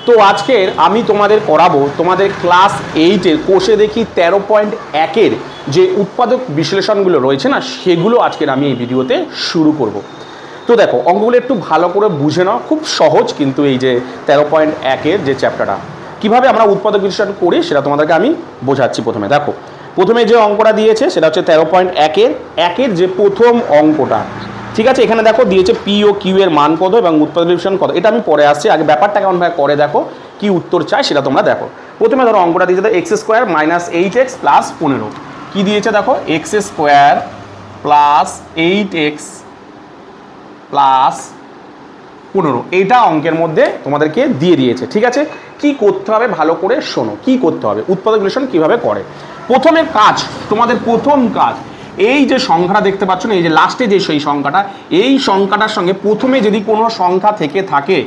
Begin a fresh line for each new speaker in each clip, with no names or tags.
তো আজকের আমি তোমাদের করাবো তোমাদের ক্লাস 8-এর কোষে দেখি 13.1-এর যে উৎপাদক বিশ্লেষণগুলো রয়েছে না, সেগুলো আজকের আমি এই ভিডিওতে শুরু করব। তো দেখো, অঙ্কগুলো একটু ভালো করে বুঝে নাও, খুব সহজ কিন্তু এই যে 13.1-এর যে চ্যাপ্টারটা কীভাবে আমরা উৎপাদক বিশ্লেষণ করি সেটা তোমাদেরকে আমি বোঝাচ্ছি। প্রথমে দেখো, প্রথমে যে অঙ্কটা দিয়েছে সেটা হচ্ছে 13.1-এর যে প্রথম অঙ্কটা, ঠিক আছে। এখানে দেখো দিয়েছে পি ও কিউ এর মান কত এবং উৎপাদক বিশ্লেষণ কত, এটা আমি পরে আসছি। আগে ব্যাপারটা কেমনভাবে করে দেখো, কি উত্তর চাই সেটা তোমরা দেখো। প্রথমে ধরো অঙ্কটা দিয়েছে x square minus 8x plus 15, কী দিয়েছে দেখো, x square plus 8x plus 15, এইটা অঙ্কের মধ্যে তোমাদেরকে দিয়ে দিয়েছে, ঠিক আছে। কি করতে হবে ভালো করে শোনো, কি করতে হবে, উৎপাদক বিশ্লেষণ কীভাবে করে। প্রথমে কাজ, তোমাদের প্রথম কাজ, এই যে সংখ্যাটা দেখতে পাচ্ছ না, এই যে লাস্টে যে সেই সংখ্যাটা, এই সংখ্যাটার সঙ্গে প্রথমে যদি কোনো সংখ্যা থেকে থাকে,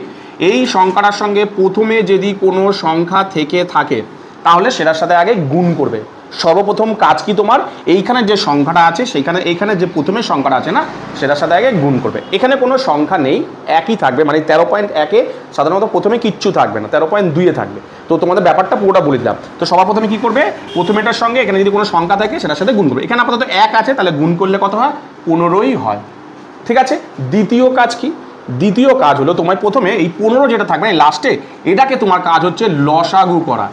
এই সংখ্যাটার সঙ্গে প্রথমে যদি কোনো সংখ্যা থেকে থাকে তাহলে সেটার সাথে আগে গুণ করবে। সর্বপ্রথম কাজ কি তোমার, এইখানে যে সংখ্যাটা আছে সেইখানে এইখানে যে প্রথমে সংখ্যাটা আছে না, সেটার সাথে আগে গুণ করবে। এখানে কোনো সংখ্যা নেই, একই থাকবে, মানে 13.1-এ সাধারণত প্রথমে কিচ্ছু থাকবে না, 13.2-এ থাকবে। তো তোমাদের ব্যাপারটা পুরোটা বলে দিলাম। তো সবার প্রথমে কি করবে, প্রথমে এটার সঙ্গে এখানে যদি কোনো সংখ্যা থাকে সেটার সাথে গুণ করবে। এখানে আপাতত 1 আছে, তাহলে গুণ করলে কত হয়, 15ই হয়, ঠিক আছে। দ্বিতীয় কাজ কি, দ্বিতীয় কাজ হলো তোমার প্রথমে এই 15 যেটা থাকবে এই লাস্টে, এটাকে তোমার কাজ হচ্ছে লসাগু করা।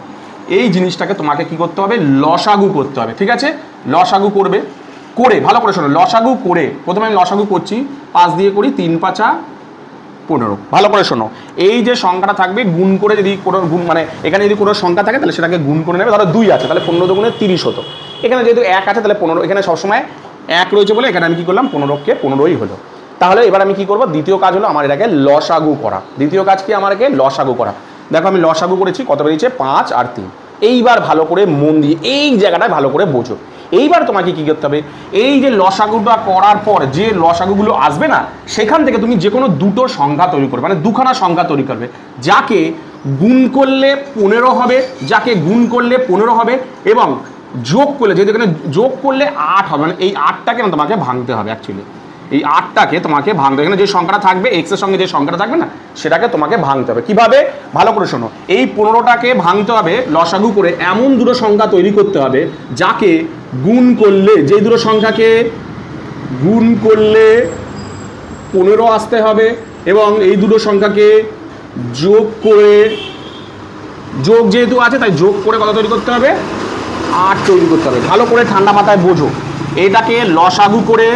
এই জিনিসটাকে তোমাকে কি করতে হবে, লসাগু করতে হবে, ঠিক আছে। লসাগু করবে, করে ভালো করে শোনো, লসাগু করে প্রথমে আমি লসাগু করছি, 5 দিয়ে করি 3 5 15, ভালো করে শোনো। এই যে সংখ্যাটা থাকবে গুণ করে, যদি কোনো গুণ মানে এখানে যদি কোনো সংখ্যা থাকে তাহলে সেটাকে গুণ করে নেবে। ধরো 2 আছে, তাহলে 15 দুগুণে 30 হতো। এখানে যেহেতু 1 আছে তাহলে 15, এখানে সবসময় 1 রয়েছে বলে এখানে আমি কি করলাম, 15কে 15ই হলো। তাহলে এবার আমি কি করবো, দ্বিতীয় কাজ হলো আমার এটাকে লসাগু করা। দ্বিতীয় কাজ কি, আমাকে লসাগু করা। দেখো আমি লসাগু করেছি, কত বেরিয়েছে, 5 আর 3। এইবার ভালো করে মন দিয়ে এই জায়গাটায় ভালো করে বোঝো। এইবার তোমাকে কি করতে হবে, এই যে লসাগুটা করার পর যে লসাগুগুলো আসবে না, সেখান থেকে তুমি যে কোনো দুটো সংখ্যা তৈরি করবে, মানে দুখানা সংখ্যা তৈরি করবে। যাকে গুণ করলে 15 হবে, যাকে গুণ করলে 15 হবে, এবং যোগ করলে, যেহেতু এখানে যোগ করলে 8 হবে, মানে এই 8টাকে না তোমাকে ভাঙতে হবে। অ্যাকচুয়ালি এই 8টাকে তোমাকে ভাঙতে হবে। এখানে যে সংখ্যাটা থাকবে এক্সের সঙ্গে যে সংখ্যাটা থাকবে না, সেটাকে তোমাকে ভাঙতে হবে। কিভাবে, ভালো করে শোনো। এই 15টাকে ভাঙতে হবে লসাগু করে, এমন দুটো সংখ্যা তৈরি করতে হবে যাকে গুণ করলে, যে দুটো সংখ্যাকে গুণ করলে 15 আসতে হবে, এবং এই দুটো সংখ্যাকে যোগ করে, যোগ যেহেতু আছে তাই যোগ করে কত তৈরি করতে হবে, 8 তৈরি করতে হবে। ভালো করে ঠান্ডা মাথায় বোঝো। এটাকে লসাগু করে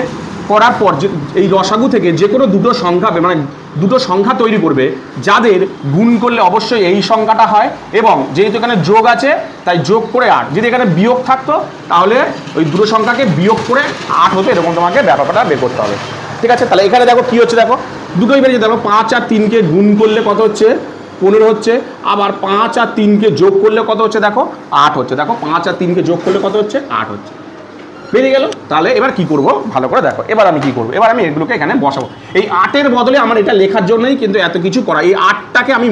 করার পর এই লসাগু থেকে যে কোনো দুটো সংখ্যা, মানে দুটো সংখ্যা তৈরি করবে যাদের গুণ করলে অবশ্যই এই সংখ্যাটা হয়, এবং যেহেতু এখানে যোগ আছে তাই যোগ করে 8। যদি এখানে বিয়োগ থাকতো তাহলে ওই দুটো সংখ্যাকে বিয়োগ করে 8 হতো, এরকম তোমাকে ব্যাপারটা বের করতে হবে, ঠিক আছে। তাহলে এখানে দেখো কি হচ্ছে, দেখো দুটোই বেরিয়ে, দেখো 5 আর 3কে গুণ করলে কত হচ্ছে, 15 হচ্ছে। আবার 5 আর 3কে যোগ করলে কত হচ্ছে, দেখো 8 হচ্ছে। দেখো 5 আর 3কে যোগ করলে কত হচ্ছে, 8 হচ্ছে, বেরিয়ে গেল। তাহলে এবার কি করব, ভালো করে দেখো। এবার আমি কি করব, এবার আমি এগুলোকে এখানে বসাবো। এই 8-এর বদলে আমার এটা লেখার জন্যই কিন্তু এত কিছু করা। এই 8টাকে আমি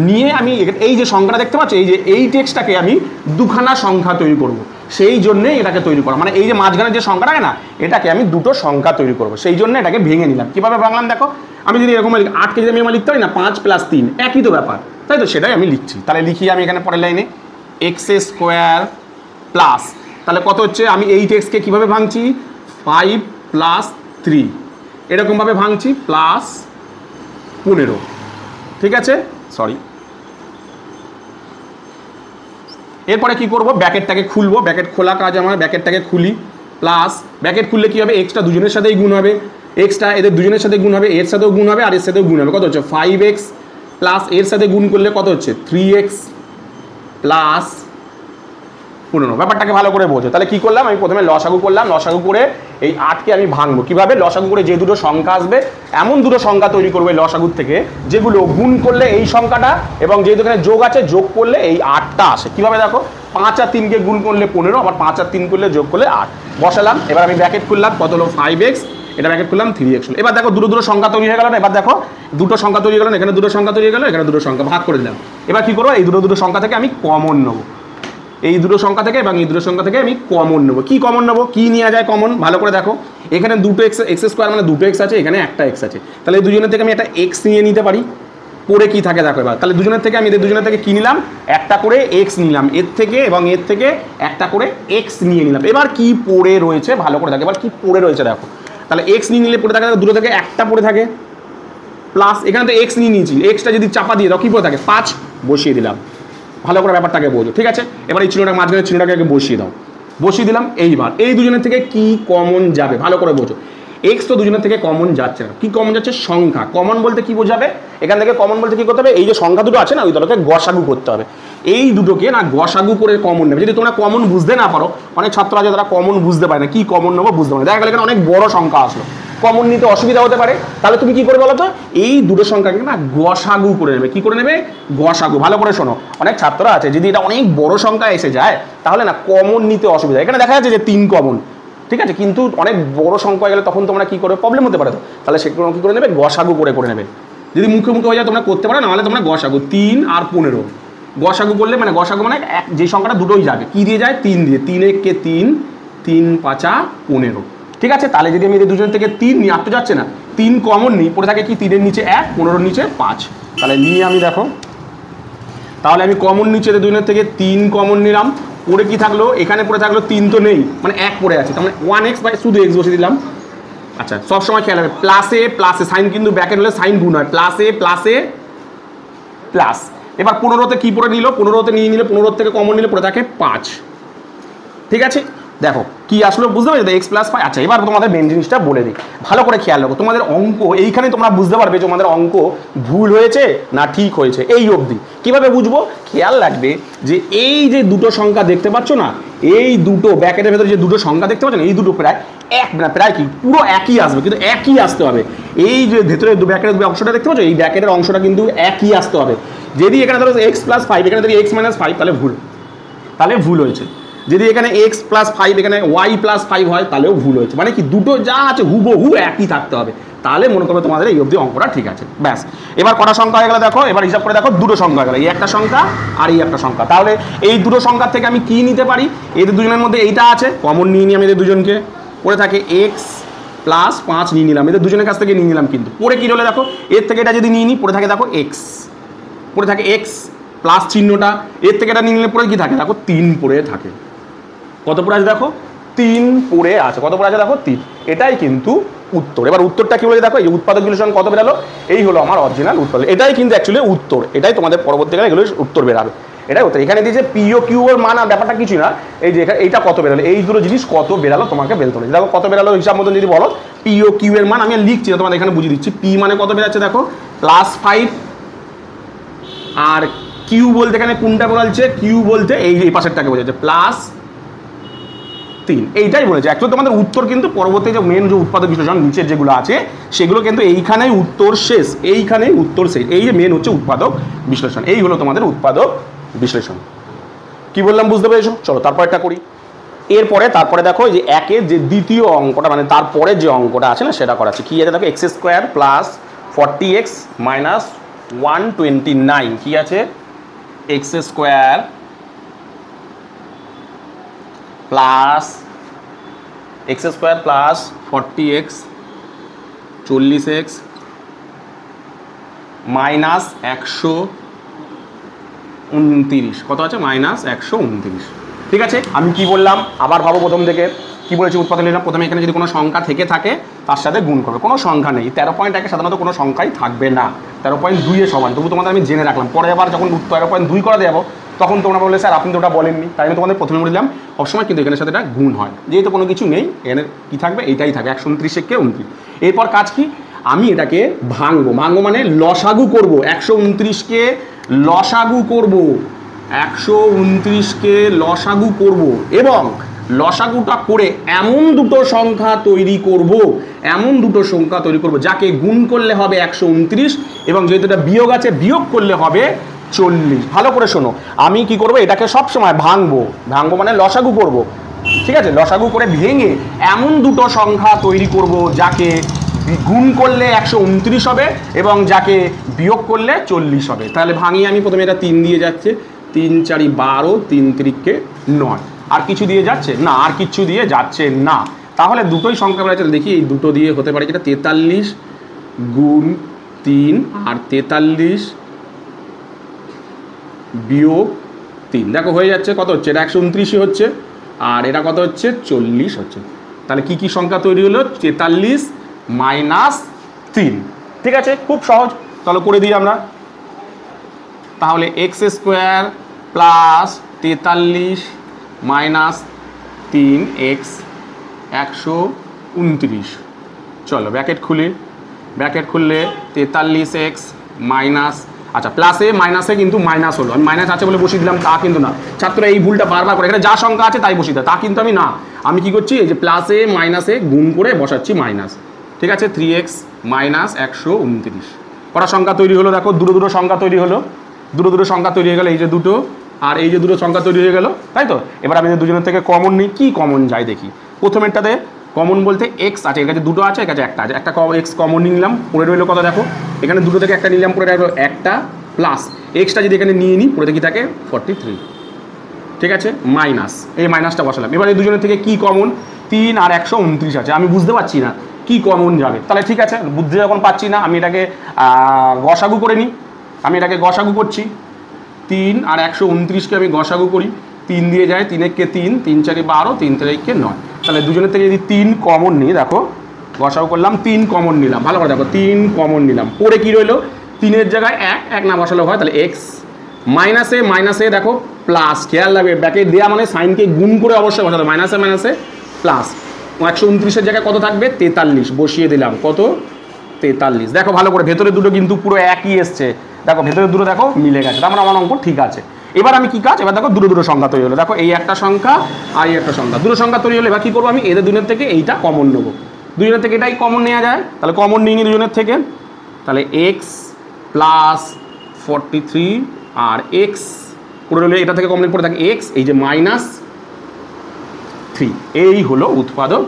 নিয়ে আমি এই যে সংখ্যাটা দেখতে পাচ্ছি, এই যে এই টেক্সটটাকে আমি দুখানা সংখ্যা তৈরি করব। সেই জন্যে এটাকে তৈরি করা, মানে এই যে মাঝখানে যে সংখ্যাটা না, এটাকে আমি দুটো সংখ্যা তৈরি করব। সেই জন্য এটাকে ভেঙে নিলাম। কীভাবে ভাঙলাম দেখো, আমি যদি এরকম 8কে যদি আমি আমার লিখতে পারি না, 5 + 3 একই তো ব্যাপার, তাই তো, সেটাই আমি লিখছি। তাহলে লিখি আমি এখানে পরের লাইনে এক্স স্কোয়ার প্লাস, তাহলে কত হচ্ছে, আমি এই টেক্সটকে কীভাবে ভাঙছি, 5 + 3 এরকমভাবে ভাঙছি, প্লাস 15, ঠিক আছে। সরি, এরপরে কি করব, ব্র্যাকেটটাকে খুলবো। ব্র্যাকেট খোলা কাজ আমার, ব্র্যাকেটটাকে খুলি, প্লাস ব্র্যাকেট খুললে কি হবে, এক্সটা দুজনের সাথেই গুণ হবে, এক্সটা এদের দুজনের সাথে গুণ হবে, এর সাথেও গুণ হবে আর এর সাথেও গুণ হবে। কত হচ্ছে, 5x প্লাস এর সাথে গুণ করলে কত হচ্ছে, 3x প্লাস 15। ব্যাপারটাকে ভালো করে বোঝো। তাহলে কি করলাম, আমি প্রথমে লসাগু করলাম, লসাগু করে এই 8কে আমি ভাঙবো। কিভাবে, লসাগু করে যে দুটো সংখ্যা আসবে এমন দুটো সংখ্যা তৈরি করবো এই লসাগুর থেকে, যেগুলো গুণ করলে এই সংখ্যাটা, এবং যেহেতু এখানে যোগ আছে যোগ করলে এই 8টা আসে। কিভাবে দেখো, 5 আর 3কে গুণ করলে 15, আবার 5 আর 3 করলে যোগ করলে 8 বসালাম। এবার আমি ব্র্যাকেট খুললাম, কত হলো 5x, এটা ব্র্যাকেট করলাম 3x। এবার দেখো দুটো দুটো সংখ্যা তৈরি হয়ে গেল না। এবার দেখো দুটো সংখ্যা তৈরি হয়ে গেল, এখানে দুটো সংখ্যা তৈরি হয়ে গেল, এখানে দুটো সংখ্যা ভাগ করে দিলাম। এবার কি করবো, এই দুটো সংখ্যা থেকে আমি কমন নেবো, এই দুটো সংখ্যা থেকে এবং এই দুটো সংখ্যা থেকে আমি কমন নেবো। কি কমন নেবো, কি নেওয়া যায় কমন, ভালো করে দেখো। এখানে দুটো এক্স স্কোয়ার মানে দুটো এক্স আছে, এখানে একটা এক্স আছে, তাহলে এই দুজনের থেকে আমি একটা এক্স নিয়ে নিতে পারি। পরে কি থাকে দেখো এবার। তাহলে দুজনের থেকে আমি এদের দুজনের থেকে কি নিলাম, একটা করে এক্স নিলাম এর থেকে, এবং এর থেকে একটা করে এক্স নিয়ে নিলাম। এবার কি পড়ে রয়েছে ভালো করে দেখো, এবার কি পড়ে রয়েছে দেখো। তাহলে এক্স নিয়ে নিলে পড়ে থাকে, দুটো থেকে একটা পড়ে থাকে, প্লাস এখানে তো এক্স নিয়ে নিয়েছি, এক্সটা যদি চাপা দিয়ে দাও কি পড়ে থাকে 5, বসিয়ে দিলাম। ভালো করে ব্যাপারটাকে বোঝো, ঠিক আছে। এবার এই চিহ্নটা মাঝখানে চিহ্নটাকে আগে বসিয়ে দাও, বসিয়ে দিলাম। এইবার এই দুজনের থেকে কি কমন যাবে ভালো করে বোঝো। এক্স তো দুজনের থেকে কমন যাচ্ছে না, কি কমন যাচ্ছে সংখ্যা। কমন বলতে কি বোঝাবে, এখান থেকে কমন বলতে কি করতে হবে, এই যে সংখ্যা দুটো আছে না ওই দুটোকে গসাগু করতে হবে। এই দুটোকে না গসাগু করে কমন নেবে। যদি তোমরা কমন বুঝতে না পারো, অনেক ছাত্র আছে তারা কমন বুঝতে পারে না, কি কমন নেবো বুঝতে পারে। দেখা গেল এখানে অনেক বড় সংখ্যা আসলো, কমন নিতে অসুবিধা হতে পারে, তাহলে তুমি কি করবে বলো তো, এই দুটো সংখ্যাকে না গসাগু করে নেবে। কি করে নেবে, গসাগু। ভালো করে শোনো, অনেক ছাত্ররা আছে যদি এটা অনেক বড় সংখ্যা এসে যায় তাহলে না কমন নিতে অসুবিধা। এখানে দেখা যাচ্ছে যে 3 কমন, ঠিক আছে, কিন্তু অনেক বড় সংখ্যা হয়ে গেলে তখন তোমরা কি করবে, প্রবলেম হতে পারে। তো তাহলে সেগুলো কি করে নেবে, গসাগু করে নেবে। যদি মুখে মুখে হয়ে যায় তোমরা করতে পারো, নাহলে তোমরা গসাগু 3 আর 15 গসাগু করলে, মানে গসাগু মানে যে সংখ্যাটা দুটোই যাবে, কি দিয়ে যায়, 3 দিয়ে। 3 একে 3, 3 5 15, ঠিক আছে। তাহলে যদি আমি এদের দুজনের থেকে 3 নিয়ে, আর তো যাচ্ছে না, 3 কমন নিই, পড়ে থাকে কি 3-এর নিচে 1, 15-র নিচে 5। তাহলে নিয়ে আমি দেখো, তাহলে আমি কমন নিচে এদের দুজনের থেকে 3 কমন নিলাম, পড়ে কি থাকলো, এখানে পড়ে থাকলো 3 তো নেই, মানে 1 পড়ে আছে, তার মানে 1x বাই শুধু x বসে দিলাম। আচ্ছা, সবসময় খেয়াল রাখবে প্লাসে প্লাসে সাইন, কিন্তু ব্র্যাকেট হলে সাইন গুণ হয়, প্লাসে প্লাসে প্লাস। এবার 15তে কি পড়ে নিল, 15তে নিয়ে নিলে 15 থেকে কমন নিলে পড়ে থাকে 5, ঠিক আছে। দেখো কি আসলে বুঝতে পারছো, এক্স প্লাস 5। আচ্ছা, এবার তোমাদের মেন জিনিসটা বলে দিই, ভালো করে খেয়াল রাখো। তোমাদের অঙ্ক এইখানে তোমরা বুঝতে পারবে যে তোমাদের অঙ্ক ভুল হয়েছে না ঠিক হয়েছে, এই অবধি। কিভাবে বুঝবো, খেয়াল রাখবে যে এই যে দুটো সংখ্যা দেখতে পাচ্ছ না, এই দুটো ব্র্যাকেটের ভেতরে যে দুটো সংখ্যা দেখতে পাচ্ছ না, এই দুটো প্রায় এক না, প্রায় কি পুরো একই আসবে, কিন্তু একই আসতে হবে। এই যে ভেতরে ব্র্যাকেটের অংশটা দেখতে পাচ্ছ, এই ব্র্যাকেটের অংশটা কিন্তু একই আসতে হবে। যদি এখানে ধরো এক্স প্লাস 5, এখানে যদি এক্স মাইনাস 5, তাহলে ভুল, তাহলে ভুল হয়েছে। যদি এখানে x প্লাস 5, এখানে y প্লাস 5 হয়, তাহলেও ভুল হয়েছে। মানে কি দুটো যা আছে হুবহু একই থাকতে হবে, তাহলে মনে করবে তোমাদের এই অবধি অঙ্কটা ঠিক আছে। ব্যাস, এবার কটা সংখ্যা হয়ে গেল দেখো, এবার হিসাব করে দেখো, দুটো সংখ্যা হয়ে গেল, এই একটা সংখ্যা আর এই একটা সংখ্যা। তাহলে এই দুটো সংখ্যার থেকে আমি কি নিতে পারি, এদের দুজনের মধ্যে এইটা আছে, কমন নিয়ে নিই আমি এদের দুজনকে, পড়ে থাকে x প্লাস 5 নিয়ে নিলাম, এদের দুজনের কাছ থেকে নিয়ে নিলাম। কিন্তু পড়ে কি হলো দেখো, এর থেকে এটা যদি নিয়ে নিই, পড়ে থাকে দেখো x, পড়ে থাকে x প্লাস চিহ্নটা, এর থেকে এটা নিয়ে নিলে পড়ে কি থাকে দেখো 3 পড়ে থাকে। কত পড়ে আছে দেখো, 3 পড়ে আছে। কত পড়ে আছে দেখো 3, এটাই কিন্তু উত্তর। এবার উত্তরটা কি বলে দেখো, এই উৎপাদক বিশ্লেষণ কত বেরালো, এই হলো আমার অরিজিনাল উত্তর। এটাই কিন্তু অ্যাকচুয়ালি উত্তর, এটাই তোমাদের পরবর্তীকালে এগুলো উত্তর বেরাবে, এটাই উত্তর। এখানে দিয়েছে পিও কিউ এর মান, আর ব্যাপারটা কিছু না, এই যে এইটা কত বেরালো, এই দুটো জিনিস কত বেরালো তোমাকে বেলতে হবে। দেখো কত বেরালো হিসাব মতন যদি বলো, পিও কিউ এর মান আমি লিখছি না, তোমাদের এখানে বুঝিয়ে দিচ্ছি। পি মানে কত বেরাচ্ছে দেখো +5, আর কিউ বলতে এখানে কোনটা বলছে, কিউ বলতে এই পাশেরটাকে বোঝাচ্ছে +3, এইটাই বলেছে। অ্যাকচুয়ালি তোমাদের উত্তর কিন্তু পরবর্তী যে মেন যে উৎপাদক বিশ্লেষণ নিচের যেগুলো আছে সেগুলো কিন্তু এইখানেই উত্তর শেষ, এইখানেই উত্তর শেষ। এই যে মেন হচ্ছে উৎপাদক বিশ্লেষণ, এই হলো তোমাদের উৎপাদক বিশ্লেষণ। কি বললাম বুঝতে পেরেছো? চলো তারপর একটা করি। এরপরে তারপরে দেখো যে একের যে দ্বিতীয় অঙ্কটা, মানে তারপরে যে অঙ্কটা আছে না সেটা করা আছে। কি আছে দেখো, x² প্লাস 40x মাইনাস 129, কি আছে x² plus x² plus 40x 40x minus 129, কত আছে মাইনাস 129, ঠিক আছে। আমি কি বললাম আবার ভাবো, প্রথম থেকে কি বলেছি উৎপাদক নিলাম। প্রথমে এখানে যদি কোনো সংখ্যা থেকে থাকে তার সাথে গুণ করবে, কোনো সংখ্যা নেই, 13.1 সাধারণত কোনো সংখ্যাই থাকবে না, 13.2 এর সমান। তবু তোমাদের আমি জেনে রাখলাম, পরে আবার যখন 13.2 করে দেবো তখন তোমরা বললে স্যার আপনি তো ওটা বলেননি, তাই আমি তোমাদের প্রথমে বললাম সবসময় কিন্তু এখানের সাথে এটা গুণ হয়, যেহেতু কোনো কিছু নেই এখানে কি থাকবে, এইটাই থাকবে 129 কে 29। এরপর কাজ কি, আমি এটাকে ভাঙবো, মানে লসাগু করব, 129কে লসাগু করব, 129কে লসাগু করব, এবং লসাগুটা করে এমন দুটো সংখ্যা তৈরি করব, যাকে গুণ করলে হবে 129, এবং যেহেতু এটা বিয়োগ আছে বিয়োগ করলে হবে 40। ভালো করে শোনো, আমি কি করব, এটাকে সবসময় ভাঙবো মানে লসাগু করব, ঠিক আছে। লসাগু করে ভেঙে এমন দুটো সংখ্যা তৈরি করব যাকে গুণ করলে 129 হবে এবং যাকে বিয়োগ করলে 40 হবে। তাহলে ভাঙিয়ে আমি প্রথমে এটা 3 দিয়ে যাচ্ছে, 3 4 12, 3 3 9, আর কিছু দিয়ে যাচ্ছে না, আর কিছু দিয়ে যাচ্ছে না। তাহলে দুটোই সংখ্যা বেড়েছে, দেখি এই দুটো দিয়ে হতে পারে যেটা 43 গুণ 3 আর 43 বিয়োগ 3, দেখো হয়ে যাচ্ছে কত হচ্ছে, এটা 129 হচ্ছে, আর এটা কত হচ্ছে 40 হচ্ছে। তাহলে কি কি সংখ্যা তৈরি হলো, 43 মাইনাস 3। ঠিক আছে, খুব সহজ, তাহলে করে দিই আমরা। তাহলে x square plus 43 minus 3 x 129। চলো ব্র্যাকেট খুলি, ব্র্যাকেট খুললে 43x মাইনাস, আচ্ছা প্লাসে মাইনাসে কিন্তু মাইনাস হলো, আমি মাইনাস আছে বলে বসিয়ে দিলাম তা কিন্তু না, ছাত্র এই ভুলটা বারবার করে, এখানে যা সংখ্যা আছে তাই বসিয়ে দেয়, তা কিন্তু আমি না, আমি কি করছি এই যে প্লাসে মাইনাসে গুণ করে বসাচ্ছি মাইনাস। ঠিক আছে, 3x মাইনাস 129 কটা সংখ্যা তৈরি হলো, দেখো দুটো দুটো সংখ্যা তৈরি হলো, দুটো দুটো সংখ্যা তৈরি হয়ে গেল, এই যে দুটো আর এই যে দুটো সংখ্যা তৈরি হয়ে গেল, তাই তো। এবার আমি দুজনের থেকে কমন নিই, কি কমন যায় দেখি। প্রথমেরটাতে কমন বলতে এক্স আছে, এর কাছে দুটো আছে, এর কাছে একটা আছে, একটা এক্স কমন নিলাম, পড়ে রইলো কত দেখো, এখানে দুটো থেকে একটা নিলাম, পড়ে রইলো একটা, প্লাস এক্সটা যদি এখানে নিয়ে নিই, পড়ে দেখি থাকে 43। ঠিক আছে, মাইনাস, এই মাইনাসটা বসালাম। এবার এই দুজনের থেকে কি কমন, 3 আর 129 আছে, আমি বুঝতে পারছি না কি কমন যাবে, তাহলে ঠিক আছে, বুঝতে যখন পাচ্ছি না আমি এটাকে গসাগু করে নিই, আমি এটাকে গসাগু করছি, 3 আর 129কে আমি গসাগু করি, 3 দিয়ে যায়, 3 একে 3, 3 4 12, 3 3 একে 9। তাহলে দুজনের থেকে যদি 3 কমন নিই, দেখো গসাগু করলাম, 3 কমন নিলাম, ভালো করে দেখো 3 কমন নিলাম, পরে কি রইলো, 3-এর জায়গায় 1 না বসালে হয়, তাহলে এক্স মাইনাসে মাইনাসে দেখো প্লাস, খেয়াল লাগবে ব্যাকে দেওয়া মানে সাইনকে গুণ করে অবশ্যই বসাতে, মাইনাসে মাইনাসে প্লাস, 129-এর জায়গায় কত থাকবে 43, বসিয়ে দিলাম কত 43। দেখো ভালো করে ভেতরে দুটো কিন্তু পুরো একই এসছে, দেখো ভেতরে দুটো দেখো মিলে গেছে, তার মানে আমার অঙ্ক ঠিক আছে। এবার আমি কি কাজ, এবার দেখো দুটো দুটো সংখ্যা তৈরি হলো, দেখো এই একটা সংখ্যা আর এই একটা সংখ্যা, দুটো সংখ্যা তৈরি হলো। এবার কি করবো, আমি এদের দুজনের থেকে এইটা কমন নেবো, দুজনের থেকে এটাই কমন নেওয়া যায়, তাহলে কমন নিয়ে নিই দুজনের থেকে, তাহলে এক্স প্লাস 43 আর এক্স পুরো হলে এটা থেকে কমন পড়ে থাকে এক্স, এই যে মাইনাস 3, এই হলো উৎপাদক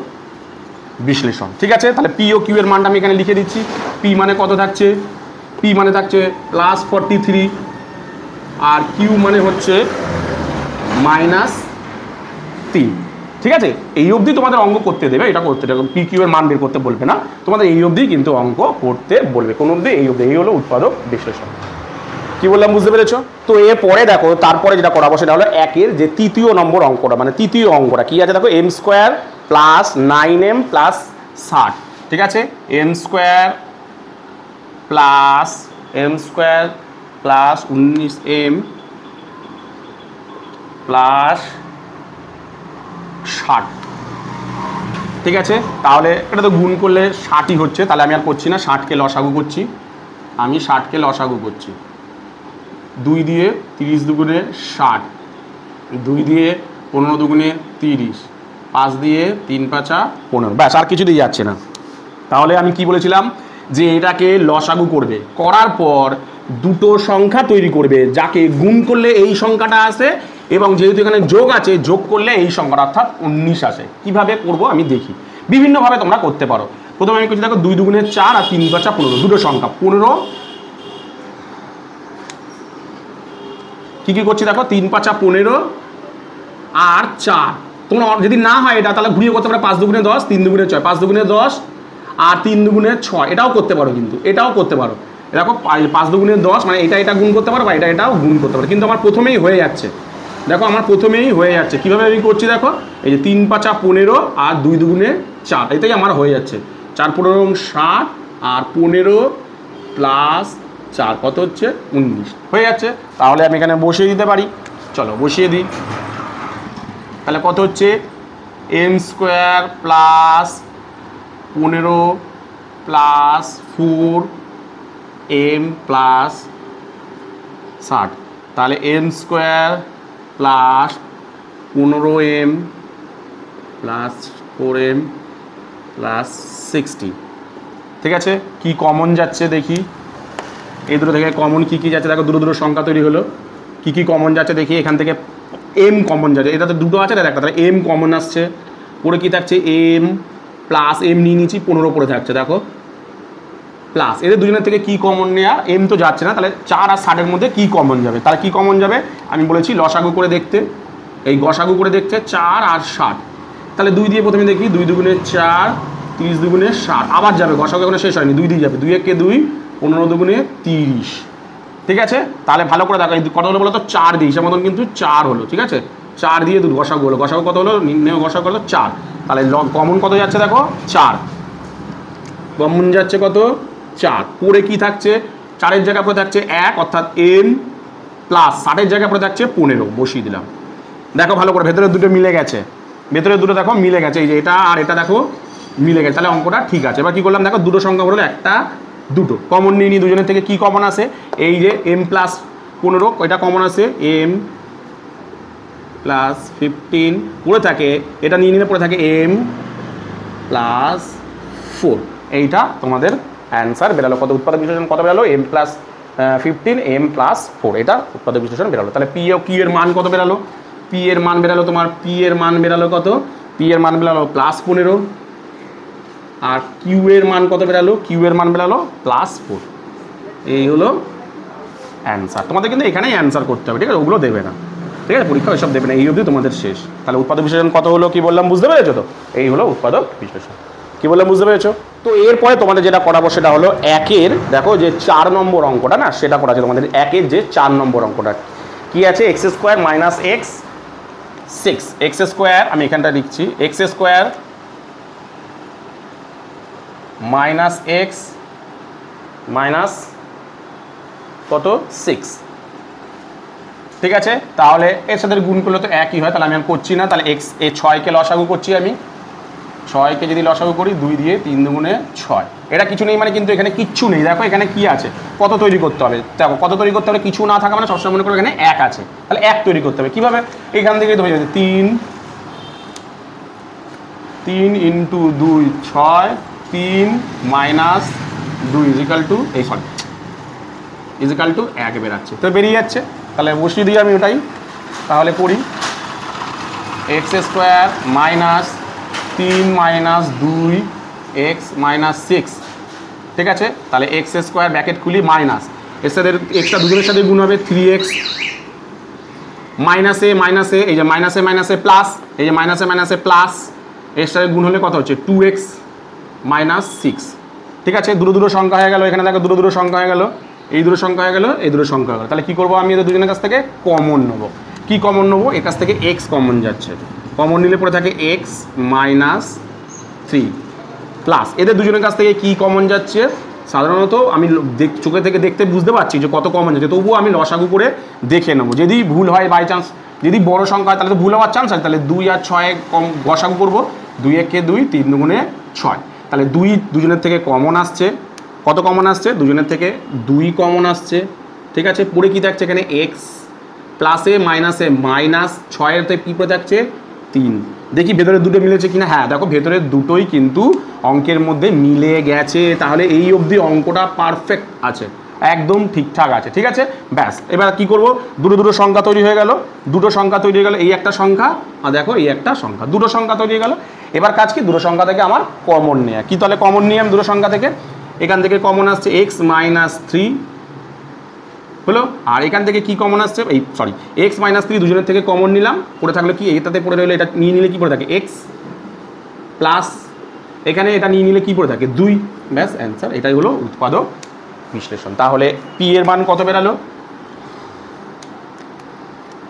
বিশ্লেষণ। ঠিক আছে, তাহলে পি ও কিউ এর মানটা আমি এখানে লিখে দিচ্ছি, পি মানে কত থাকছে, পি মানে থাকছে প্লাস 43 আর কিউ মানে হচ্ছে মাইনাস 3। ঠিক আছে, এই অবধি তোমাদের অঙ্ক করতে দেবে, এটা করতে দেবে, পি কিউ এর মান বের করতে বলবে না তোমাদের, এই অবধি কিন্তু অঙ্ক করতে বলবে, কোন অবধি, এই অবধি, এই হলো উৎপাদক বিশ্লেষণ। কি বললাম বুঝতে পেরেছো? তো এরপরে দেখো তারপরে যেটা করাবো সেটা হলো একের যে তৃতীয় নম্বর অঙ্কটা, মানে তৃতীয় অঙ্কটা কি আছে দেখো, M square plus 9m plus 60। ঠিক আছে, M square plus 19m plus 60। ঠিক আছে, তাহলে এটা তো গুণ করলে 60ই হচ্ছে, তাহলে আমি আর করছি না, 60কে লসাগু করছি, আমি 60কে লসাগু করছি, 2 দিয়ে 30 দুগুণে 60, 2 দিয়ে 15 দুগুণে 30, 5 দিয়ে 3 5 15, ব্যাস আর কিছু দিয়ে যাচ্ছে না। তাহলে আমি কি বলেছিলাম যে এটাকে লসাগু করবে, করার পর দুটো সংখ্যা তৈরি করবে, যাকে গুণ করলে এই সংখ্যাটা আসে এবং যেহেতু এখানে যোগ আছে, যোগ করলে এই সংখ্যাটা অর্থাৎ 19 আসে। কিভাবে করব আমি দেখি, বিভিন্নভাবে তোমরা করতে পারো। প্রথমে আমি করছি দেখো 2 দুগুণে 4 আর 3 5 15, দুটো সংখ্যা 15, কি করছি দেখো 3 5 15 আর 4, তোমরা যদি না হয় এটা তাহলে ঘুরিয়ে করতে পারো, 5 দুগুণে 10, 3 দুগুণে 6, 5 দুগুণে 10 আর 3 দুগুণে 6, এটাও করতে পারো, কিন্তু এটাও করতে পারো। দেখো 5 দুগুণে 10 মানে এটা গুণ করতে পারো বা এটাও গুণ করতে পারো, কিন্তু আমার প্রথমেই হয়ে যাচ্ছে, দেখো আমার প্রথমেই হয়ে যাচ্ছে। কীভাবে আমি করছি দেখো, এই যে 3 5 15 আর 2 দুগুণে 4, এটাই আমার হয়ে যাচ্ছে, 4 15 60 আর 15 প্লাস 4 কত হচ্ছে 19 হয়ে যাচ্ছে। তাহলে আমি এখানে বসিয়ে দিতে পারি, চলো বসিয়ে দিই। তাহলে কত হচ্ছে M square plus 15 plus 4m plus 60, তাহলে M square plus 15m plus 4m plus 60। ঠিক আছে, কি কমন যাচ্ছে দেখি, এই দুটো থেকে কমন কি যাচ্ছে দেখো, দুটো দুটো সংখ্যা তৈরি হলো, কি কমন যাচ্ছে দেখি, এখান থেকে এম কমন যাচ্ছে, এটা তো দুটো আছে তাহলে একটা, তাহলে এম কমন আসছে, পরে কি থাকছে এম প্লাস এম নিয়ে নিচ্ছি, 15 পরে থাকছে দেখো প্লাস, এদের দুজনের থেকে কি কমন নেওয়া, এম তো যাচ্ছে না, তাহলে 4 আর 60-এর মধ্যে কি কমন যাবে, তাহলে কি কমন যাবে আমি বলেছি লসাগু করে দেখতে, এই গসাগু করে দেখতে 4 আর 60, তাহলে 2 দিয়ে প্রথমে দেখি, 2 দুগুণে 4, 30 দুগুণে 60, আবার যাবে গসাগু এখনো শেষ হয়নি, 2 দিয়ে যাবে, 2 একে 2, 15 দুগুণে 30, ঠিক আছে, তাহলে ভালো করে দেখো এই কত হলো বলো তো 4 দিয়ে হিসাব মতন কিন্তু 4 হলো। ঠিক আছে, 4 দিয়ে গসাগু হলো, গসাগু কত হলো, নির্ণয় গসাগু কত 4, তাহলে কমন কত যাচ্ছে দেখো 4, কমন যাচ্ছে কত 4, পরে কি থাকছে 4-এর জায়গায় পরে থাকছে 1 অর্থাৎ m প্লাস 60-এর জায়গায় পরে থাকছে 15 বসিয়ে দিলাম। দেখো ভালো করে ভেতরে দুটো মিলে গেছে, ভেতরে দুটো দেখো মিলে গেছে, এই যে এটা আর এটা দেখো মিলে গেছে, তাহলে অঙ্কটা ঠিক আছে। এবার কি করলাম দেখো দুটো সংখ্যা হলো একটা দুটো কমন নিয়ে নিই, দুজনের থেকে কি কমন আসে, এই যে m প্লাস 15 ওইটা কমন আসে, m প্লাস 15 পড়ে থাকে, এটা নিয়ে নিলে পড়ে থাকে m প্লাস 4, এইটা তোমাদের অ্যান্সার বেরালো। কত উৎপাদক বিশ্লেষণ কত বেরালো, m প্লাস 15 m প্লাস 4, এটা উৎপাদক বিশ্লেষণ বেরালো। তাহলে p ও q এর মান কত বেরালো, p এর মান বেরালো তোমার, p এর মান বেরালো কত, p এর মান বেরালো প্লাস 15, আর q এর মান কত বেরালো, q এর মান বেরালো প্লাস 4, এই হলো অ্যান্সার। তোমাদের কিন্তু এখানেই অ্যান্সার করতে হবে, ঠিক আছে, ওগুলো দেবে না, ঠিক আছে, পরীক্ষা ওইসব দেবে না, এই অবধি তোমাদের শেষ। তাহলে উৎপাদক বিশ্লেষণ কত হলো কি বললাম বুঝতে পেরেছো তো, এই হলো উৎপাদক বিশ্লেষণ, কি বললাম বুঝতে পেরেছো। তো এরপরে তোমাদের যেটা করাবো সেটা হলো 1-এর দেখো যে 4 নম্বর অঙ্কটা না, সেটা করা আছে তোমাদের 1-এর যে 4 নম্বর অঙ্কটা কি আছে, x square minus x 6, x square আমি এখানটা লিখছি, x square minus x minus কত 6, ঠিক আছে, তাহলে এর সাথে গুণ করলে তো একই হয়, তাহলে আমি আর করছি না, তাহলে x এ 6কে লসাগু করছি আমি, 6কে যদি লসাগু করি 2 দিয়ে 3 দুগুণে 6, এটা কিছু নেই মানে কিন্তু এখানে কিচ্ছু নেই, দেখো এখানে কি আছে, কত তৈরি করতে হবে, দেখো কত তৈরি করতে হবে, কিছু না থাকা মানে সবসময় মনে করো এখানে 1 আছে, তাহলে 1 তৈরি করতে হবে, কীভাবে, এখান থেকে তো হয়ে যাবে 3 ইন্টু 2 6, 3 মাইনাস 2 ইজিক্যাল টু 1 বেরাচ্ছে, তো বেরিয়ে যাচ্ছে, তাহলে বসিয়ে দিই আমি ওটাই, তাহলে করি x square minus 3 minus 2 x minus 6, ঠিক আছে, তাহলে x স্কোয়ার ব্র্যাকেট খুলি মাইনাস, এর সাথে এক্সটা দুজনের সাথে গুণ হবে 3x মাইনাসে মাইনাসে, এই যে মাইনাসে প্লাস, এই যে মাইনাসে প্লাস, এর সাথে গুণ হলে কত হচ্ছে 2x মাইনাস 6, ঠিক আছে, দুটো সংখ্যা হয়ে গেল, এখানে দেখো দুটো সংখ্যা হয়ে গেল, এই দুটো সংখ্যা হয়ে গেল, এই দুটো সংখ্যা হয়ে গেল, তাহলে কী করবো আমি এদের দুজনের কাছ থেকে কমন নেবো, কি কমন নেবো, এর কাছ থেকে x কমন যাচ্ছে, কমন নিলে পড়ে থাকে x মাইনাস 3 প্লাস এদের দুজনের কাছ থেকে কি কমন যাচ্ছে, সাধারণত আমি চোখে থেকে দেখতে বুঝতে পারছি যে কত কমন যাচ্ছে, তবুও আমি লসাগু করে দেখে নেবো, যদি ভুল হয় বাই চান্স, যদি বড় সংখ্যা হয় তাহলে তো ভুল হওয়ার চান্স আছে, তাহলে 2 আর 6 কম লসাগু করবো, 2 একে 2 3 দুগুণে 6, তাহলে 2 দুজনের থেকে কমন আসছে, কত কমন আসছে, দুজনের থেকে 2 কমন আসছে, ঠিক আছে, পরে কি থাকছে এখানে x প্লাসে মাইনাসে মাইনাস 6-এর কী করে থাকছে 3, দেখি ভেতরে দুটো মিলেছে কিনা, হ্যাঁ দেখো ভেতরে দুটোই কিন্তু অঙ্কের মধ্যে মিলে গেছে, তাহলে এই অবধি অঙ্কটা পারফেক্ট আছে, একদম ঠিকঠাক আছে, ঠিক আছে, ব্যাস, এবার কি করব, দুটো সংখ্যা তৈরি হয়ে গেল, দুটো সংখ্যা তৈরি হয়ে গেল, এই একটা সংখ্যা আর দেখো এই একটা সংখ্যা, দুটো সংখ্যা তৈরি হয়ে গেল, এবার কাজ কি দুটো সংখ্যা থেকে আমার কমন নেওয়া, কি তাহলে কমন নিয়ে আমি দুটো সংখ্যা থেকে, এখান থেকে কমন আসছে x মাইনাস 3 হলো, আর এখান থেকে কি কমন আসছে, এই সরি x মাইনাস 3 দুজনের থেকে কমন নিলাম, পড়ে থাকলো কি, এটাতে পড়ে রইলো, এটা নিয়ে নিলে কি পড়ে থাকে x প্লাস এখানে এটা নিয়ে নিলে কি পড়ে থাকে 2, ব্যাস অ্যান্সার, এটাই হলো উৎপাদক বিশ্লেষণ। তাহলে p এর মান কত বেরালো,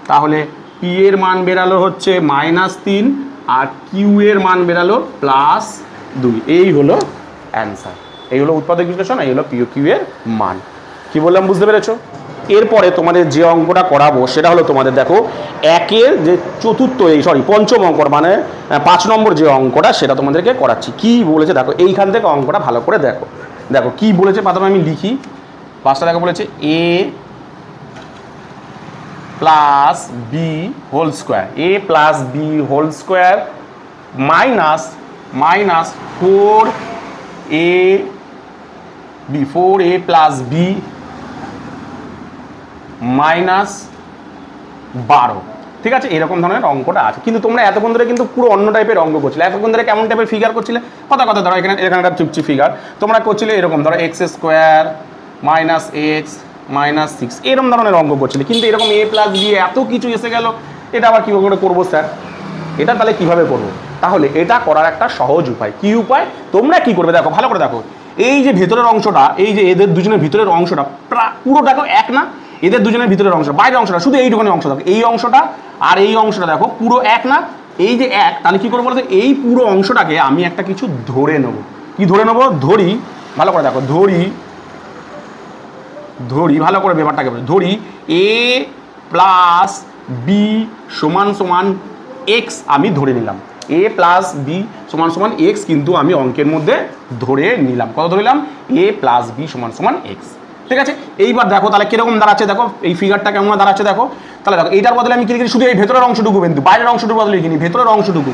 তাহলে p এর মান বেরালো হচ্ছে -3 আর q এর মান বেরালো +2, এই হলো অ্যান্সার, এই হলো উৎপাদক বিশ্লেষণ, এই হলো p ও q এর মান, কি বললাম বুঝতে পেরেছো। এরপরে তোমাদের যে অঙ্কটা করাবো সেটা হলো তোমাদের দেখো 1-এর যে পঞ্চম অঙ্ক মানে 5 নম্বর যে অঙ্কটা সেটা তোমাদেরকে করাচ্ছি, কি বলেছে দেখো, এইখান থেকে অঙ্কটা ভালো করে দেখো, দেখো কি বলেছে, প্রথমে আমি লিখি, 5টা দেখো বলেছে a plus B whole square, a plus B whole square minus 4a plus B minus 12, ঠিক আছে, এরকম ধরনের অঙ্কটা আছে, কিন্তু তোমরা এতক্ষণ ধরে কিন্তু পুরো অন্য টাইপের অঙ্ক করছিলে, এতক্ষণ ধরে কেমন টাইপের ফিগার করছিলে, কথা ধরো এখানে একটা চুপচি ফিগার তোমরা করছিলে এরকম, ধরো x square minus x minus 6 এরকম ধরনের অঙ্ক করছিলে, কিন্তু এরকম a প্লাস বি এত কিছু এসে গেল, এটা আবার কী করে করবো স্যার, এটা তাহলে কিভাবে করবো, তাহলে এটা করার একটা সহজ উপায়, কি উপায়, তোমরা কি করবে দেখো ভালো করে দেখো, এই যে ভেতরের অংশটা, এই যে এদের দুজনের ভিতরের অংশটা পুরোটাকে এক না, এদের দুজনের ভিতরের অংশ, বাইরের অংশটা শুধু এইটুখানি অংশ দেখো, এই অংশটা আর এই অংশটা দেখো পুরো এক না, এই যে এক, তাহলে কি করবো বলতো, এই পুরো অংশটাকে আমি একটা কিছু ধরে নেব। কি ধরে নেব? ধরি, ভালো করে দেখো, ধরি ভালো করে ব্যাপারটাকে ধরি এ প্লাস বি সমান সমান এক্স আমি ধরে নিলাম। এ প্লাস বি সমান সমান এক্স কিন্তু আমি অঙ্কের মধ্যে ধরে নিলাম। কত ধরলাম? এ প্লাস বি সমান সমান এক্স। ঠিক আছে, এইবার দেখো তাহলে কিরকম দাঁড়াচ্ছে, দেখো এই ফিগারটা কেমন দাঁড়াচ্ছে দেখো। তাহলে দেখো এইটার বদলে আমি কি লিখি, শুধু এই ভেতরের অংশটুকু, কিন্তু বাইরের অংশটুকু বদলে লিখিনি, ভেতরের অংশটুকু,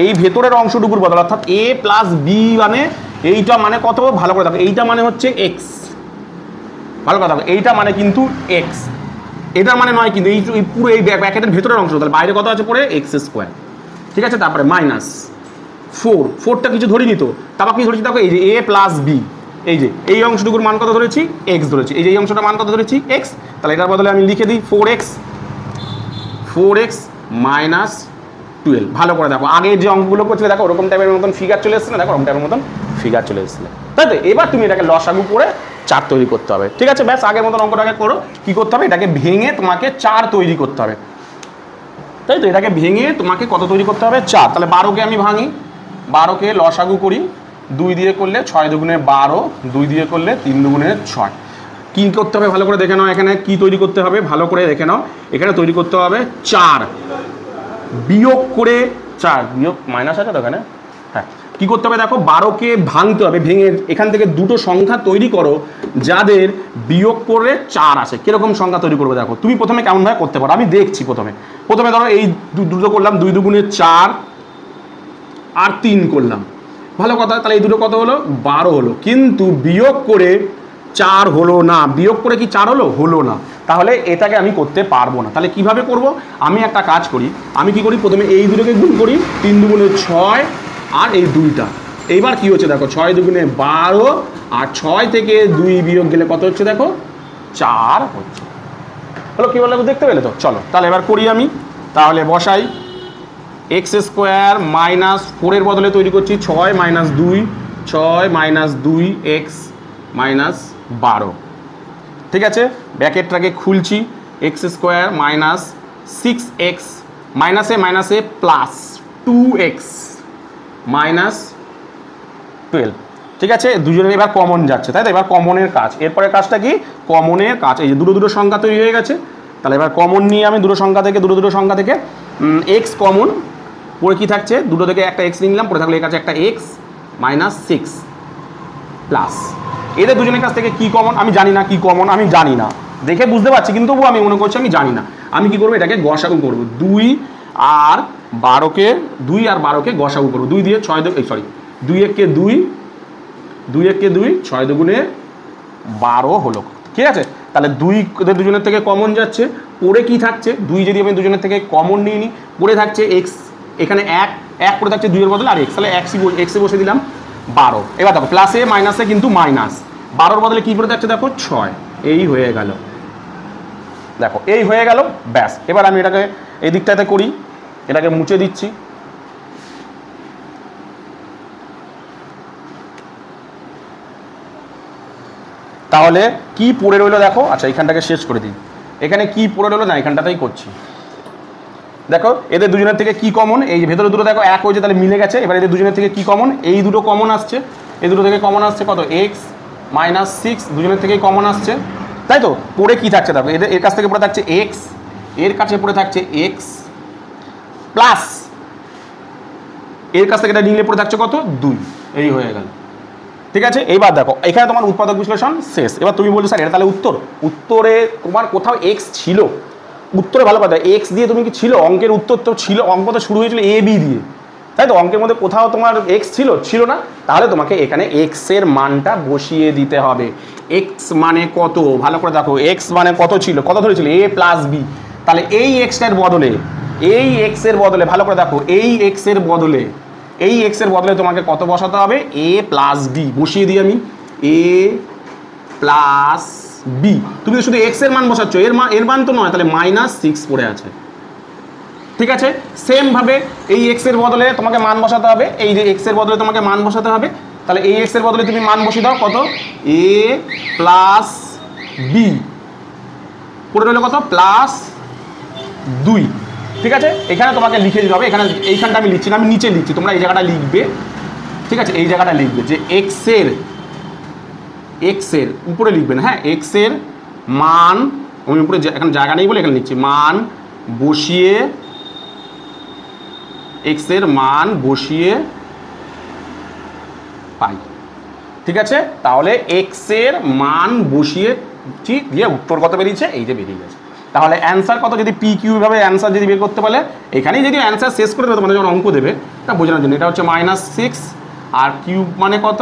এই ভেতরের অংশটুকুর বদলে, অর্থাৎ এ প্লাস বি মানে এইটা মানে কত, ভালো করে দেখো, এইটা মানে হচ্ছে এক্স, ভালো কথা দেখো, এইটা মানে কিন্তু এক্স, এটার মানে নয় কিন্তু, এই পুরো এই ব্র্যাকেটের ভেতরের অংশ, তাহলে বাইরে কত আছে পড়ে এক্স স্কোয়ার। ঠিক আছে, তারপরে মাইনাস ফোরটা কিছু ধরিনি তো, তারপর কি ধরেছি দেখো, এই যে এ প্লাস বি, এই যে এই অংশটুকুর মান কত ধরেছি, এক্স ধরেছি, এই যে এই অংশটার মান কত ধরেছি, এক্স। তাহলে এটার বদলে আমি লিখে দিই 4x মাইনাস 12। ভালো করে দেখো, আগে যে অঙ্কগুলো করছিলে দেখো ওরকম টাইপের মতন ফিগার চলে এসেছে না, দেখো ওরকম টাইপের মতন ফিগার চলে এসেছিল, তাই তো? এবার তুমি এটাকে লসাগু করে 4 তৈরি করতে হবে। ঠিক আছে, ব্যাস আগের মতন অঙ্কটাকে করো। কি করতে হবে? এটাকে ভেঙে তোমাকে 4 তৈরি করতে হবে, তাই তো? এটাকে ভেঙে তোমাকে কত তৈরি করতে হবে? 4। তাহলে 12কে আমি ভাঙি, 12কে লসাগু করি, 2 দিয়ে করলে 6 দুগুণে 12, 2 দিয়ে করলে 3 দুগুণে 6। কী করতে হবে ভালো করে দেখে নাও, এখানে কি তৈরি করতে হবে ভালো করে দেখে নাও, এখানে তৈরি করতে হবে 4 বিয়োগ করে 4, বিয়োগ মাইনাস আছে তো এখানে, হ্যাঁ। কী করতে হবে দেখো, 12কে ভাঙতে হবে, ভেঙে এখান থেকে দুটো সংখ্যা তৈরি করো যাদের বিয়োগ করে 4 আসে। কীরকম সংখ্যা তৈরি করবে দেখো, তুমি প্রথমে কেমনভাবে করতে পারো আমি দেখছি। প্রথমে ধরো এই দুটো করলাম, 2 দুগুণে 4 আর 3 করলাম, ভালো কথা। তাহলে এই দুটো কত হলো? 12 হলো, কিন্তু বিয়োগ করে 4 হলো না। বিয়োগ করে কি 4 হলো? হলো না। তাহলে এটাকে আমি করতে পারবো না। তাহলে কিভাবে করব? আমি একটা কাজ করি, আমি কি করি, প্রথমে এই দুটোকে গুণ করি, 3 দুগুণে 6 আর এই 2টা। এইবার কি হচ্ছে দেখো, 6 দুগুণে 12 আর 6 থেকে 2 বিয়োগ গেলে কত হচ্ছে দেখো, 4 হচ্ছে। হলো, কি বললো দেখতে পেলে তো? চলো তাহলে এবার করি আমি, তাহলে বসাই এক্স স্কোয়ার মাইনাস 4-এর বদলে তৈরি করছি 6 মাইনাস 2, 6 মাইনাস 2 এক্স মাইনাস 12। ঠিক আছে, ব্র্যাকেটটাকে খুলছি, এক্স স্কোয়ার মাইনাস 6x মাইনাসে প্লাস 2x মাইনাস 12। ঠিক আছে, দুজনের এবার কমন যাচ্ছে, তাই তো? এবার কমনের কাজ, এরপরে কাজটা কি? কমনের কাজ। এই যে দুটো সংখ্যা তৈরি হয়ে গেছে, তাহলে এবার কমন নিয়ে আমি দুটো সংখ্যা থেকে এক্স কমন, পরে কি থাকছে, দুটো থেকে একটা এক্স নিলাম, পরে থাকলে এর কাছে একটা এক্স মাইনাস 6 প্লাস, এদের দুজনের কাছ থেকে কি কমন আমি জানি না, কি কমন আমি জানি না, দেখে বুঝতে পারছি কিন্তু তবুও আমি মনে করছি আমি জানি না। আমি কি করবো, এটাকে গসাগু করবো, 2 আর 12কে গসাগু করবো, 2 দিয়ে 6 2 1কে 2, 2 1কে 2, 6 দুগুণে 12 হলো। ঠিক আছে, তাহলে 2 এদের দুজনের থেকে কমন যাচ্ছে, পরে কি থাকছে, 2 যদি আমি দুজনের থেকে কমন নিয়ে নিই, পরে থাকছে এক্স, এখানে 1 পরে থাকছে 2 এর বদলে আর এক্স, তাহলে এক্সে বসে দিলাম 12। এবার দেখো প্লাসে মাইনাসে কিন্তু মাইনাস, 12-র বদলে কী পড়ে থাকছে দেখো 6, এই হয়ে গেল, দেখো এই হয়ে গেল, ব্যাস। এবার আমি এটাকে এই দিকটাতে করি, এটাকে মুছে দিচ্ছি, তাহলে কি পড়ে রইলো দেখো। আচ্ছা, এখানটাকে শেষ করে দিই, এখানে কি পড়ে রইলো না, এখানটাতেই করছি। দেখো এদের দুজনের থেকে কি কমন, এই ভেতরে দুটো দেখো 1 হয়েছে, তাহলে মিলে গেছে। এবার এদের দুজনের থেকে কি কমন, এই দুটো কমন আসছে, এই দুটো থেকে কমন আসছে কত, এক্স মাইনাস 6, দুজনের থেকেই কমন আসছে, তাই তো? পরে কি থাকছে দেখো, এর কাছ থেকে পড়ে থাকছে এক্স, এর কাছে পড়ে থাকছে এক্স প্লাস এর কাছ থেকে এটা নিলে পড়ে থাকছে কত, 2, এই হয়ে গেল। ঠিক আছে, এইবার দেখো এখানে তোমার উৎপাদক বিশ্লেষণ শেষ। এবার তুমি বলছো স্যার এটা তাহলে উত্তরে তোমার কোথাও এক্স ছিল? উত্তরে ভালো কথা, এক্স দিয়ে তুমি কি ছিল? অঙ্কের উত্তর তো ছিল, অঙ্ক তো শুরু হয়েছিল এ বি দিয়ে, তাই তো? অঙ্কের মধ্যে কোথাও তোমার এক্স ছিল না, তাহলে তোমাকে এখানে এক্সের মানটা বসিয়ে দিতে হবে। এক্স মানে কত ভালো করে দেখো, এক্স মানে কত ছিল, কত ধরেছিল, এ প্লাস বি, তাহলে এই এক্সের বদলে ভালো করে দেখো, এই এক্সের বদলে তোমাকে কত বসাতে হবে, এ প্লাস বি বসিয়ে দিই আমি, এ প্লাস বি। তুমি শুধু এক্স এর মান বসাচ্ছ, এর মান তো নয়, তাহলে -6 পড়ে আছে। ঠিক আছে, সেম ভাবে এই এক্স এর বদলে তোমাকে মান বসাতে হবে, এই যে এক্স এর বদলে তোমাকে মান বসাতে হবে, তাহলে এই এক্স এর বদলে তুমি মান বসিয়ে দাও কত, এ প্লাস বি, পড়ে রইল কত প্লাস 2। ঠিক আছে, এখানে তোমাকে লিখে দিতে হবে, এইখানটা আমি লিখছি না, আমি নিচে লিখছি, তোমরা এই জায়গাটা লিখবে। ঠিক আছে, এই জায়গাটা লিখবে যে এক্স এর উপরে লিখবে না, হ্যাঁ, এক্স এর মান, আমি উপরে এখানে জায়গা নেই বলে এখানে লিখছি, মান বসিয়ে, এক্স এর মান বসিয়ে পাই। ঠিক আছে, তাহলে এক্স এর মান বসিয়ে ঠিক দিয়ে উত্তর কত বেরিয়েছে, এই যে বেরিয়ে গেছে। তাহলে অ্যান্সার কত, যদি পি কিউ ভাবে অ্যান্সার যদি বের করতে পারলে, এখানেই যদি অ্যান্সার শেষ করে দেবে তোমাদের যখন অঙ্ক দেবে তা বোঝানোর জন্য, এটা হচ্ছে -6 আর কিউব মানে কত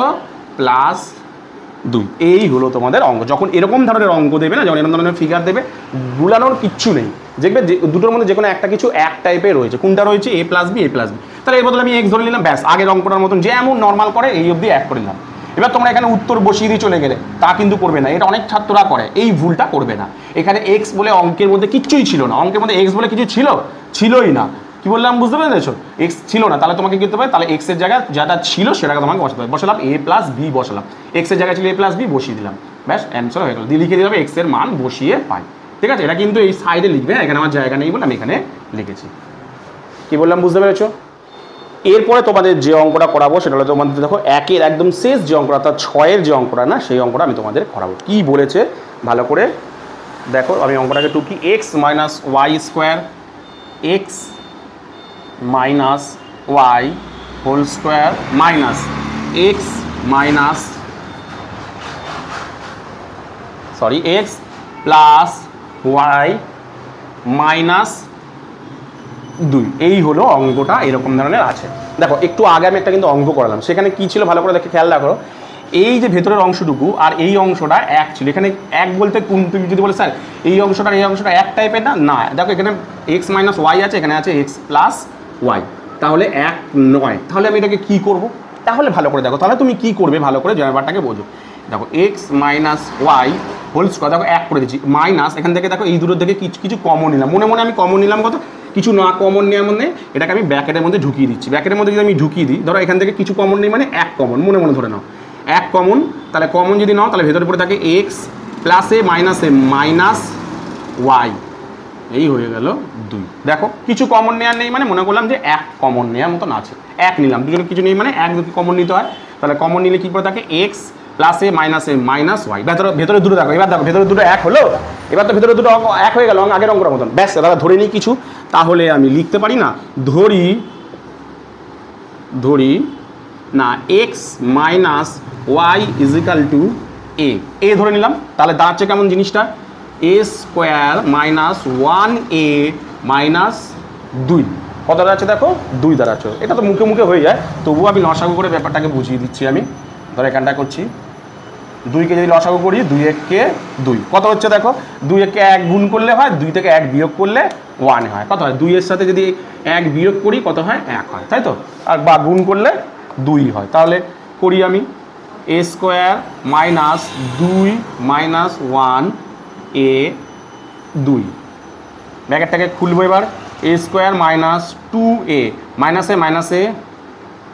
+2। এই হলো তোমাদের অঙ্ক। যখন এরকম ধরনের অঙ্ক দেবে না, যখন এরকম ধরনের ফিগার দেবে, গুলানোর কিচ্ছু নেই, দেখবে যে দুটোর মধ্যে যে কোনো একটা কিছু এক টাইপের রয়েছে। কোনটা রয়েছে, a + b, a + b। তাহলে এর বদলে আমি এক্স ধরে নিলাম, ব্যাস, আগের অঙ্কটার মতন যেমন নর্মাল করে এই অবধি এক করে নিলাম। এবার তোমরা এখানে উত্তর বসিয়ে দিয়ে চলে গেলে, তা কিন্তু করবে না, এটা অনেক ছাত্ররা করে, এই ভুলটা করবে না। এখানে এক্স বলে অঙ্কের মধ্যে কিচ্ছুই ছিল না, অঙ্কের মধ্যে এক্স বলে কিছু ছিলই না। কি বললাম বুঝতে পেরেছো, এক্স ছিল না, তাহলে তোমাকে কি করতে হবে, তাহলে এক্স এর জায়গায় যেটা ছিল সেটাকে তোমাকে বসাতে হবে। বসালাম a + b, বসালাম এক্স এর জায়গায় ছিল a + b, বসিয়ে দিলাম, ব্যাস অ্যান্সার হয়ে গেল। দিয়ে লিখে দিতে হবে এক্স এর মান বসিয়ে পাই। ঠিক আছে, এটা কিন্তু এই সাইডে লিখবে, এখানে আমার জায়গা নেই বলে আমি এখানে লিখেছি। কি বললাম বুঝতে পেরেছো? এরপরে তোমাদের যে অঙ্কটা করাবো সেটা হলো তোমাদের দেখো একের একদম শেষ যে অঙ্কটা, অর্থাৎ 6-এর যে অঙ্কটা না, সেই অঙ্কটা আমি তোমাদের করাবো। কি বলেছে ভালো করে দেখো, আমি অঙ্কটাকে টুকি, X minus Y square, X minus Y whole square minus X minus X plus Y minus 2। এই হলো অঙ্কটা, এরকম ধরনের আছে। দেখো একটু আগে আমি একটা কিন্তু অঙ্ক করালাম, সেখানে কি ছিল ভালো করে দেখে খেয়াল রাখো, এই যে ভেতরের অংশটুকু আর এই অংশটা এক ছিল। এখানে এক বলতে কোন, তুমি যদি বলে স্যার এই অংশটা এক টাইপের না, দেখো এখানে এক্স মাইনাস ওয়াই আছে, এখানে আছে এক্স প্লাস ওয়াই, তাহলে এক নয়। তাহলে আমি এটাকে কি করব, তাহলে ভালো করে দেখো, তাহলে তুমি কি করবে ভালো করে ব্যাপারটাকে বোঝো। দেখো X minus Y whole square, দেখো এক করে দিচ্ছি, মাইনাস এখান থেকে দেখো এই দুটোর থেকে কিছু কমন নিলাম, মনে আমি কমন নিলাম কত, কিছু না কমন নেওয়ার মধ্যে এটাকে আমি ব্র্যাকেটের মধ্যে ঢুকিয়ে দিচ্ছি। ব্র্যাকেটের মধ্যে যদি আমি ঢুকিয়ে দিই, ধরো এখান থেকে কিছু কমন নেই মানে এক কমন, মনে ধরে নাও এক কমন, তাহলে কমন যদি নাও তাহলে ভেতরে পড়ে থাকে এক্স প্লাস এ মাইনাস ওয়াই, এই হয়ে গেল 2। দেখো কিছু কমন নেওয়ার নেই মানে মনে করলাম যে এক কমন নেওয়ার মতন আছে, এক নিলাম, দুজনে কিছু নেই মানে এক কমন নিতে হয়, তাহলে কমন নিলে কী পড়ে থাকে এক্স প্লাস এ মাইনাস ওয়াই। ভেতরে দুটো দেখো, এবার দেখো ভেতরে দুটো এক হলো, এবার তো ভেতরে দুটো এক হয়ে গেল আগের অঙ্কটার মতন, ব্যাস দাদা ধরে নিই কিছু, তাহলে আমি লিখতে পারি না, ধরি না X minus Y is equal to A ধরে নিলাম, তাহলে দাঁড়াচ্ছে কেমন জিনিসটা, এ স্কোয়ার মাইনাস 1a মাইনাস 2, কত দাঁড়াচ্ছে দেখো 2 দাঁড়াচ্ছে। এটা তো মুখে মুখে হয়ে যায়, তবুও আমি লসাগু করে ব্যাপারটাকে বুঝিয়ে দিচ্ছি। আমি ধরো এখানটা করছি, 2কে যদি লসাগু করি 2 × 2 কত হচ্ছে দেখো, 2 কে 1 গুণ করলে হয়, 2 থেকে 1 বিয়োগ করলে 1 হয়, কত হয় 2 এর সাথে যদি 1 বিয়োগ করি কত হয় 1 হয়, তাই তো, আর বা গুণ করলে 2 হয়। তাহলে করি আমি এ স্কোয়ার মাইনাস 2 মাইনাস 1a 2, ব্র্যাকেটটাকে খুলবো এবার, এ স্কোয়ার মাইনাস 2a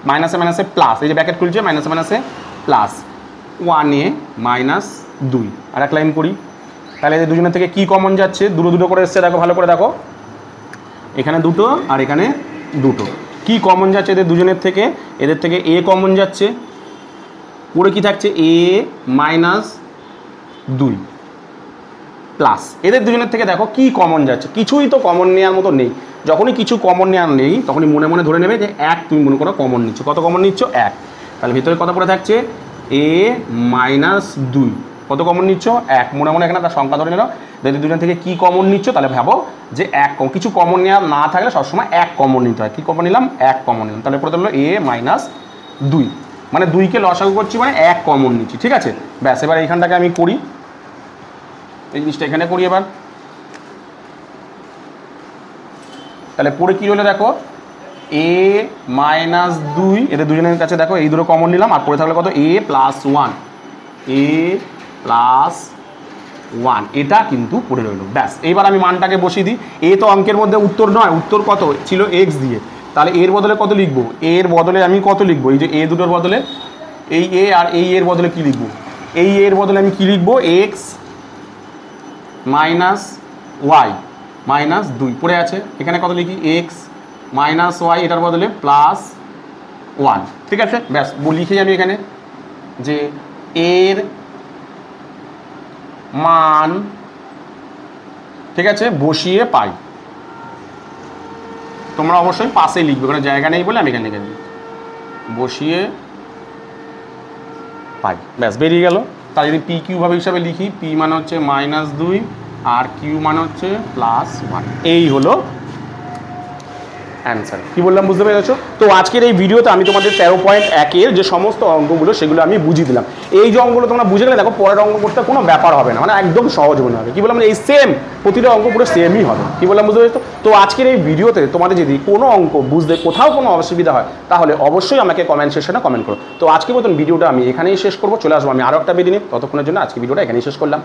মাইনাসে প্লাস, এই যে ব্র্যাকেট খুলছে মাইনাসে প্লাস 1a মাইনাস 2, আর এক লাইন করি, তাহলে এই দুজনের থেকে কি কমন যাচ্ছে, দুটো করে এসছে, দেখো ভালো করে দেখো, এখানে দুটো আর এখানে দুটো, কি কমন যাচ্ছে এদের দুজনের থেকে, এদের থেকে a কমন যাচ্ছে, পরে কি থাকছে a মাইনাস 2 প্লাস, এদের দুজনের থেকে দেখো কি কমন যাচ্ছে, কিছুই তো কমন নেওয়ার মতো নেই। যখনই কিছু কমন নেওয়ার নেই তখনই মনে ধরে নেবে যে 1 তুমি মনে করো কমন নিচ্ছ, কত কমন নিচ্ছ 1, তাহলে ভিতরে কত পড়ে থাকছে a মাইনাস 2, কত কমন নিচ্ছ 1, মনে এখানে তার সংখ্যা ধরে নিল। যদি দুজন থেকে কি কমন নিচ্ছ তাহলে ভাবো যে 1, কিছু কমন নেওয়া না থাকলে সবসময় 1 কমন নিতে হয়। কি কমন নিলাম 1 কমন নিলাম, তাহলে পড়ে ধরলো a মাইনাস 2, মানে 2কে লসাগু করছি মানে 1 কমন নিচ্ছি, ঠিক আছে, ব্যাস। এবার এইখানটাকে আমি করি, এই জিনিসটা এখানে করি এবার, তাহলে পরে কি হলো দেখো a মাইনাস 2, এদের দুজনের কাছে দেখো এই দুটো কমন নিলাম, আর পরে থাকলে কত a প্লাস 1, এটা কিন্তু পড়ে রইল, ব্যাস। এইবার আমি মানটাকে বসিয়ে দিই, এ তো অঙ্কের মধ্যে উত্তর নয়, উত্তর কত ছিল x দিয়ে, তাহলে এর বদলে কত লিখবো, এর বদলে আমি কত লিখবো, এই যে এ দুটোর বদলে এই এ আর এই এর বদলে কী লিখবো, এই এর বদলে আমি কী লিখবো, এক্স মাইনাস ওয়াই মাইনাস 2 পড়ে আছে, এখানে কত লিখি, এক্স মাইনাস ওয়াই, এটার বদলে প্লাস 1, ঠিক আছে। ব্যাস লিখি আমি এখানে যে এর মান, ঠিক আছে, বসিয়ে পাই। তোমরা অবশ্যই পাশে লিখবে, ওখানে জায়গা নেই বলে আমি এখানে লিখে দিই, বসিয়ে পাই, ব্যাস বেরিয়ে গেল। তার যদি পি কিউ ভাবে হিসাবে লিখি, পি মানে হচ্ছে -2 আর কিউ মানে হচ্ছে +1, এই হলো অ্যান্সার। কি বললাম বুঝতে পেরেছো? তো আজকের এই ভিডিওতে আমি তোমাদের 13.1-এর যে সমস্ত অঙ্কগুলো সেগুলো আমি বুঝিয়ে দিলাম। এই যে অঙ্কগুলো তোমরা বুঝে গেলে দেখো পরের অঙ্ক করতে কোনো ব্যাপার হবে না, মানে একদম সহজ মনে হবে। কি বললাম, এই সেম প্রতিটা অঙ্ক পুরো সেমই হবে। কি বললাম বুঝতে পেরেছো? তো আজকের এই ভিডিওতে তোমাদের যদি কোনো অঙ্ক বুঝতে কোথাও কোনো অসুবিধা হয় তাহলে অবশ্যই আমাকে কমেন্ট সেকশনে কমেন্ট করো। তো আজকের মতন ভিডিওটা আমি এখানেই শেষ করবো, চলে আসবো আমি আরও একটা ভিডিও নিয়ে। ততক্ষণের জন্য আজকে ভিডিওটা এখানেই শেষ করলাম।